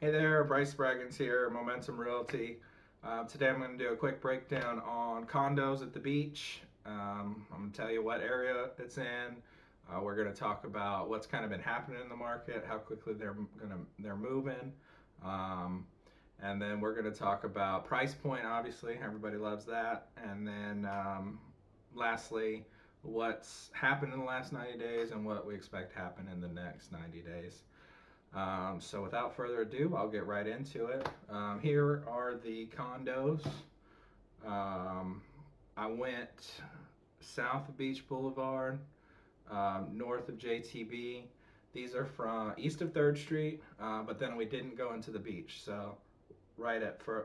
Hey there, Bryce Spraggins here, Momentum Realty. Today I'm going to do a quick breakdown on condos at the beach. I'm going to tell you what area it's in. We're going to talk about what's kind of been happening in the market, how quickly they're moving, um, and then we're going to talk about price point. Obviously, everybody loves that, and then lastly, what's happened in the last 90 days and what we expect to happen in the next 90 days. So without further ado, I'll get right into it. Here are the condos. Um, I went south of Beach Boulevard, north of JTB. These are from east of 3rd Street, but then we didn't go into the beach. So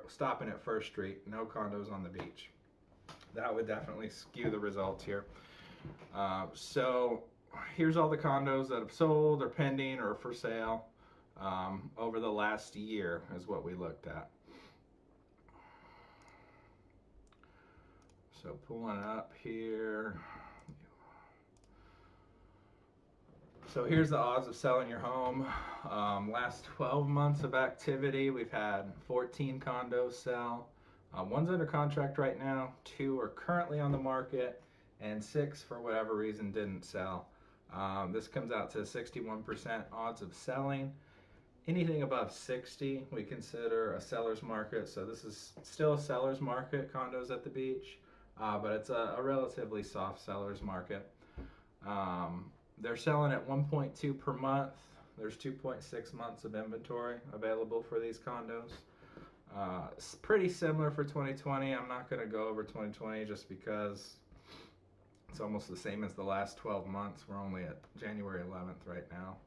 stopping at 1st Street, no condos on the beach. That would definitely skew the results here. So here's all the condos that have sold or pending or for sale over the last year is what we looked at. So pulling up here. So here's the odds of selling your home. Last 12 months of activity, we've had 14 condos sell. One's under contract right now, 2 are currently on the market, and 6 for whatever reason didn't sell. This comes out to 61% odds of selling. Anything above 60 we consider a seller's market, so this is still a seller's market, condos at the beach, but it's a relatively soft seller's market. They're selling at 1.2 per month. There's 2.6 months of inventory available for these condos. It's pretty similar for 2020. I'm not going to go over 2020 just because it's almost the same as the last 12 months. We're only at January 11th right now.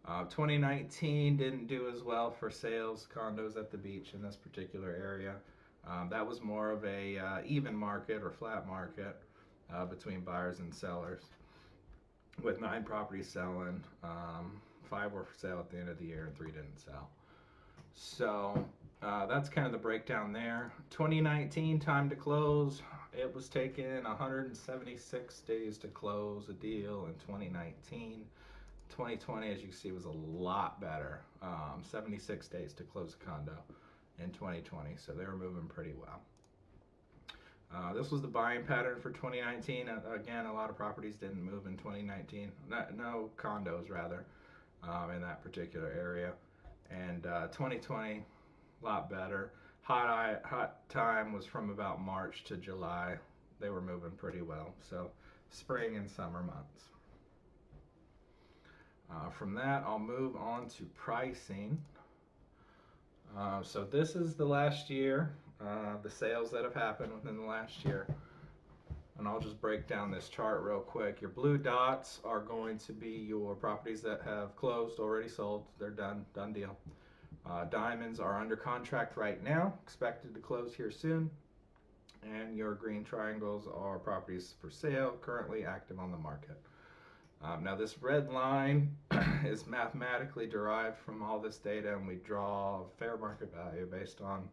2019 didn't do as well for sales condos at the beach in this particular area. That was more of a even market or flat market between buyers and sellers, with 9 properties selling. 5 were for sale at the end of the year and 3 didn't sell. So that's kind of the breakdown there. 2019 time to close. It was taking 176 days to close a deal in 2019. 2020, as you can see, was a lot better. 76 days to close a condo in 2020, so they were moving pretty well. This was the buying pattern for 2019. Again, a lot of properties didn't move in 2019. No condos, rather, in that particular area. And 2020, a lot better. Hot time was from about March to July. They were moving pretty well. So spring and summer months. From that, I'll move on to pricing. So this is the last year, the sales that have happened within the last year. And I'll just break down this chart real quick. Your blue dots are going to be your properties that have closed, already sold. They're done deal. Diamonds are under contract right now, expected to close here soon. And your green triangles are properties for sale, currently active on the market. Now this red line is mathematically derived from all this data, and we draw fair market value based on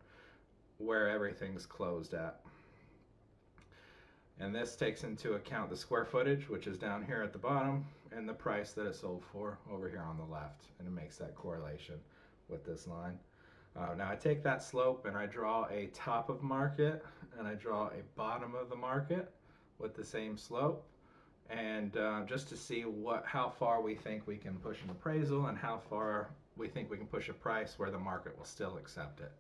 where everything's closed at. And this takes into account the square footage, which is down here at the bottom, and the price that it sold for over here on the left, and it makes that correlation with this line. Now I take that slope and I draw a top of market and I draw a bottom of the market with the same slope, and just to see how far we think we can push an appraisal and how far we think we can push a price where the market will still accept it.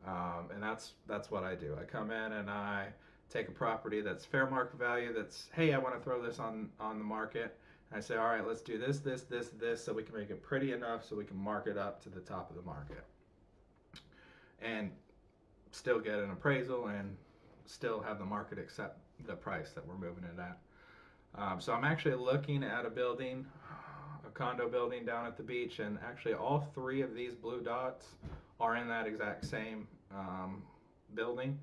And that's what I do. I come in and I take a property that's fair market value, that's, hey, I want to throw this on the market. And I say, all right, let's do this, so we can make it pretty enough so we can mark it up to the top of the market and still get an appraisal and still have the market accept the price that we're moving it at. So I'm actually looking at a condo building down at the beach, and actually all 3 of these blue dots are in that exact same building,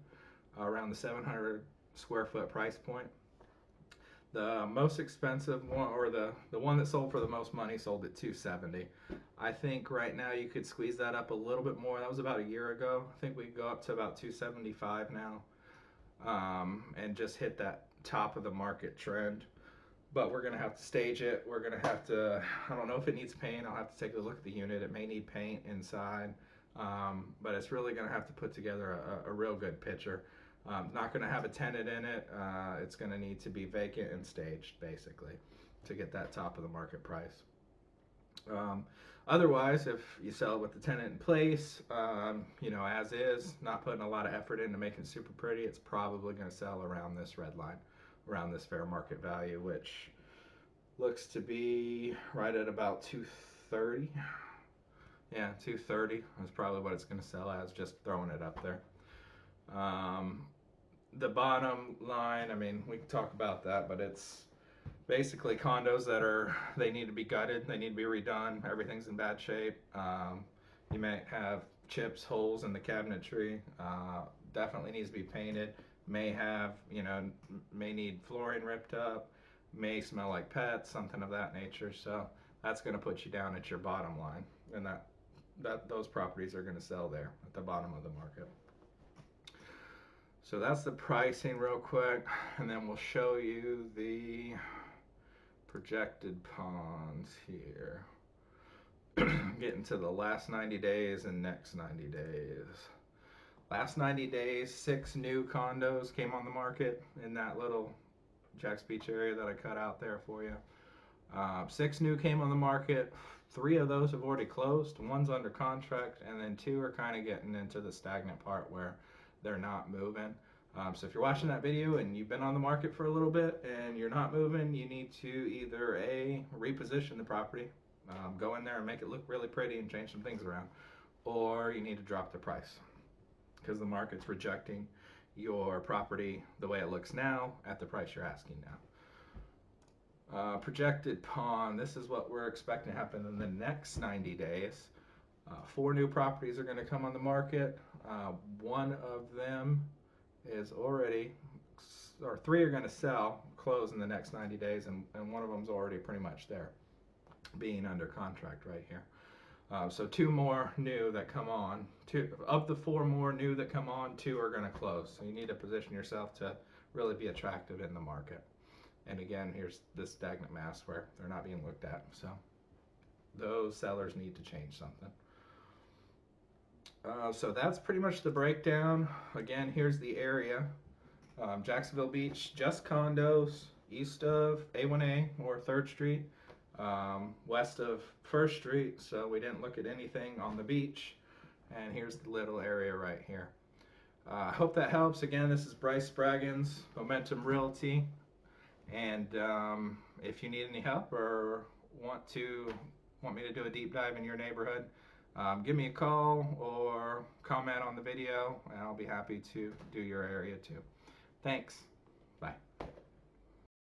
around the 700 square foot price point. The most expensive one, or the one that sold for the most money, sold at $270. I think right now you could squeeze that up a little bit more. That was about a year ago. I think we could go up to about $275 now, and just hit that top of the market trend. but we're going to have to stage it. We're going to have to, I don't know if it needs paint. I'll have to take a look at the unit. It may need paint inside, but it's really going to have to put together a real good picture. Not going to have a tenant in it. It's going to need to be vacant and staged, basically, to get that top of the market price. Otherwise, if you sell it with the tenant in place, you know, as is, not putting a lot of effort into making it super pretty, it's probably going to sell around this red line, around this fair market value, which looks to be right at about 230. Yeah, 230 is probably what it's going to sell as, just throwing it up there. The bottom line, I mean, we can talk about that, but it's basically condos that they need to be gutted, they need to be redone, everything's in bad shape. You may have chips, holes in the cabinetry, definitely needs to be painted, may have, you know, may need flooring ripped up, may smell like pets, something of that nature. So that's going to put you down at your bottom line, and those properties are going to sell there at the bottom of the market. So that's the pricing real quick, and then we'll show you the projected ponds here. Getting to the last 90 days and next 90 days. Last 90 days, 6 new condos came on the market in that little Jax Beach area that I cut out there for you. 6 new came on the market. 3 of those have already closed. 1's under contract, and then 2 are kind of getting into the stagnant part where they're not moving. So if you're watching that video and you've been on the market for a little bit and you're not moving, you need to either A, reposition the property, go in there and make it look really pretty and change some things around, or you need to drop the price because the market's rejecting your property the way it looks now at the price you're asking now. Projected pond, this is what we're expecting to happen in the next 90 days. 4 new properties are going to come on the market. 1 of them is already, or 3 are going to close in the next 90 days, and 1 of them's already pretty much there, being under contract right here. So 2 more new that come on. 2 of the 4 more new that come on, 2 are going to close. So you need to position yourself to really be attractive in the market. And again, here's this stagnant mass where they're not being looked at. So those sellers need to change something. So that's pretty much the breakdown. Again, here's the area. Jacksonville Beach, just condos, east of A1A or 3rd Street, west of 1st Street, so we didn't look at anything on the beach. And here's the little area right here. I hope that helps. Again, this is Bryce Spraggins, Momentum Realty. And if you need any help or want me to do a deep dive in your neighborhood, give me a call or comment on the video, and I'll be happy to do your area too. Thanks. Bye.